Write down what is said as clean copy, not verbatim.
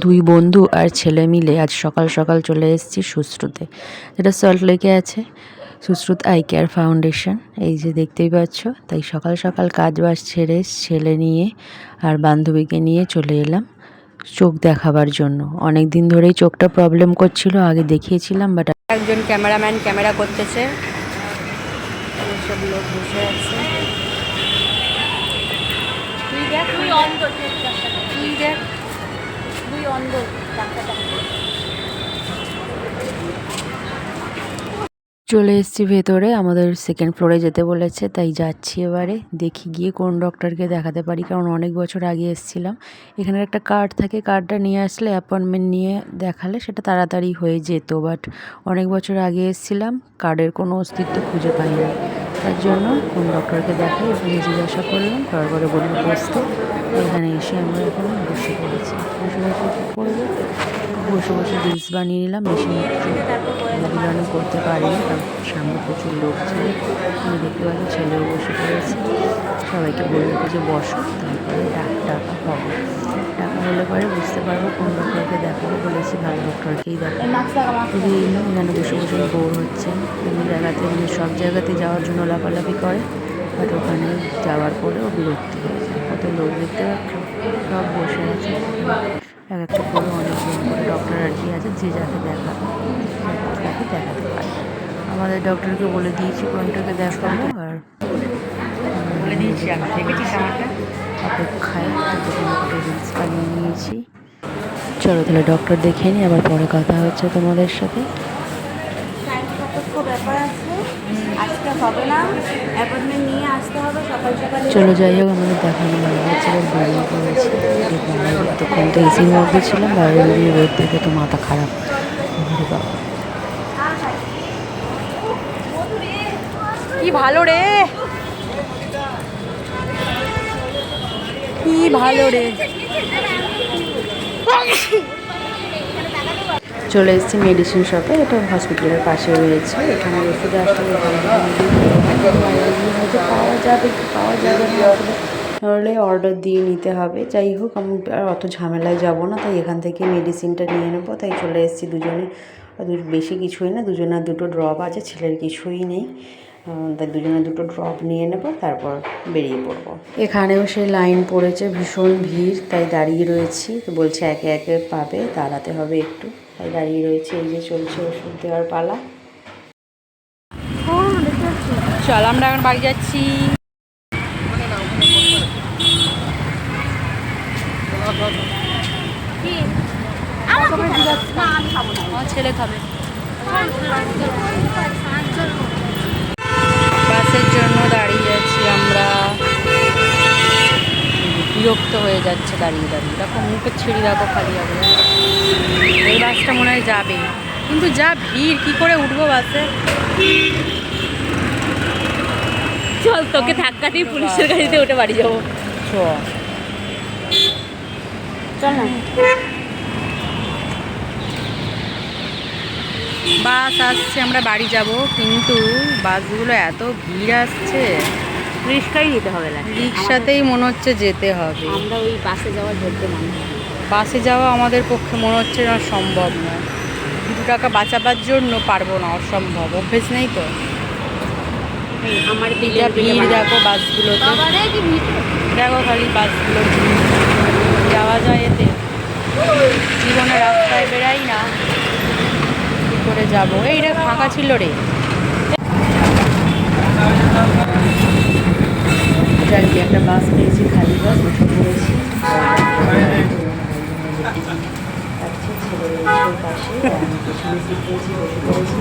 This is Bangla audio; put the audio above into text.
দুই বন্ধু আর ছেলে মিলে আজ সকাল সকাল চলে এসেছি সুশ্রুতে, যেটা সল্টলেকে আছে। সুশ্রুত আই কেয়ার ফাউন্ডেশন, এই যে দেখতেই পাচ্ছ। তাই সকাল সকাল কাজ বাজ ছেড়ে ছেলে নিয়ে আর বান্ধবীকে নিয়ে চলে এলাম চোখ দেখাবার জন্য। অনেক দিন ধরেই চোখটা প্রবলেম করছিল, আগে দেখিয়েছিলাম, বাট একজন ক্যামেরাম্যান ক্যামেরা করতেছে, সব লোক বসে আছে। চলে এসেছি ভেতরে, আমাদের সেকেন্ড ফ্লোরে যেতে বলেছে, তাই যাচ্ছি। এবারে দেখি গিয়ে কোন ডক্টরকে দেখাতে পারি, কারণ অনেক বছর আগে এসেছিলাম। এখানে একটা কার্ড থাকে, কার্ডটা নিয়ে আসলে অ্যাপয়েন্টমেন্ট নিয়ে দেখালে সেটা তাড়াতাড়ি হয়ে যেত, বাট অনেক বছর আগে এসেছিলাম, কার্ডের কোনো অস্তিত্ব খুঁজে পাইনি। তার জন্য কোন ডক্টরকে দেখাই ওখানে জিজ্ঞাসা করলাম, তারপরে বললো বসতে। এখানে এসে আমরা এখন বসে পড়েছি। বসে বসে কী করবো, বসে বসে রিলস বানিয়ে নিলাম। বেশি মুভি করতে পারিনি, কারণ সামনে প্রচুর লোক ছিল। আমি দেখতে পাচ্ছি ছেলেও বসে পড়েছে। সবাইকে বলে যে বসো, তারপরে টাকা পাবো। টাকা হলে পরে বুঝতে পারবো কোন ডক্টরকে দেখাবো। বলেছি ভালো ডক্টরকেই দেখাবো। যদি এখানে বসে বসে বোর হচ্ছেন, অন্য জায়গাতে সব জায়গাতে যাওয়ার জন্য লাফালাফি করে, বাট ওখানে যাওয়ার পরেও বিরক্তি হয়ে যায়। কত লোক দেখতে পাচ্ছ, সব বসে আছে। এক একটা করে অনেকজন করে ডক্টর আর কি আছে, যে যাকে দেখাবে তাকে দেখাতে পারে। আমাদের ডক্টরকে বলে দিয়েছি কোনটাকে দেখাবো, আর বলে দিয়েছি আমি দেখেছিস আমারটা অপেক্ষায় রিলস বানিয়ে নিয়েছি। চলো তাহলে ডক্টর দেখে নিই, আবার পরে কথা হচ্ছে তোমাদের সাথে। চলো যাই হোক, আমাদের দেখানো হয়ে গেছে, বেরিয়ে পড়েছি। তখন তো এসির মধ্যে ছিলাম, বাইরে বেরিয়ে রোদ দেখে তো মাথা খারাপ। বাবা কি ভালো রে, কি ভালো রে। চলে এসেছি মেডিসিন শপে, এটা হসপিটালের পাশে রয়েছে। এখানে ওষুধ আসলে পাওয়া যাবে তাহলে অর্ডার দিয়ে নিতে হবে। যাই হোক, আমি আর অত ঝামেলায় যাব না, তাই এখান থেকে মেডিসিনটা নিয়ে নেবো। তাই চলে এসেছি দুজনে, বেশি কিছুই না, দুজনের দুটো ড্রপ আছে, ছেলের কিছুই নেই। তাই দুজনে দুটো ড্রপ নিয়ে নেব, তারপর বেরিয়ে পড়বো। এখানেও সেই লাইন পড়েছে, ভীষণ ভিড়, তাই দাঁড়িয়ে রয়েছি। তো বলছে একে একে পাবে, দাঁড়াতে হবে একটু, তাই দাঁড়িয়ে রয়েছে। এই যে চলছে ওষুধ দেওয়ার পালা। চল আমরা এখন বাড়ি যাচ্ছি। ছেলে খাবে, বাসের জন্য দাঁড়িয়ে আছি আমরা। বিরক্ত হয়ে যাচ্ছে দাঁড়িয়ে দাঁড়িয়ে। দেখো মুখের ছিঁড়ি, দেখো খালি হবে। এই বাসটা মনে হয় যাবে, কিন্তু যা ভিড়, কি করে উঠবো বাসে। চল তোকে ধাক্কা দিয়ে পুলিশের গাড়িতে উঠে বাড়ি যাবো। চল না। বাস আসছে, আমরা বাড়ি যাব, কিন্তু বাসগুলো এত ভিড় আসছে, রিক্সাই নিতে হবে না, রিক্সাতেই মনে হচ্ছে যেতে হবে। আমরা ওই বাসে যাওয়ার ধরতে বাসে যাওয়া আমাদের পক্ষে মনে হচ্ছে না, সম্ভব না। 2 টাকা বাঁচাবার জন্য পারবো না, অসম্ভব, অভ্যেস নেই তো। আমার ভিড় দেখো বাসগুলোতে, দেখো খালি বাসগুলো, যাওয়া যায় এতে? জীবনে রাস্তায় বেরাই না, কী করে যাবো? এইটা ফাঁকা ছিল রে। যাকে একটা বাস পেয়েছি, খালি বাস, উঠে পড়েছি। ছেলে পাশে আমি পেছনে সিট পেয়েছি, বসে পড়েছি।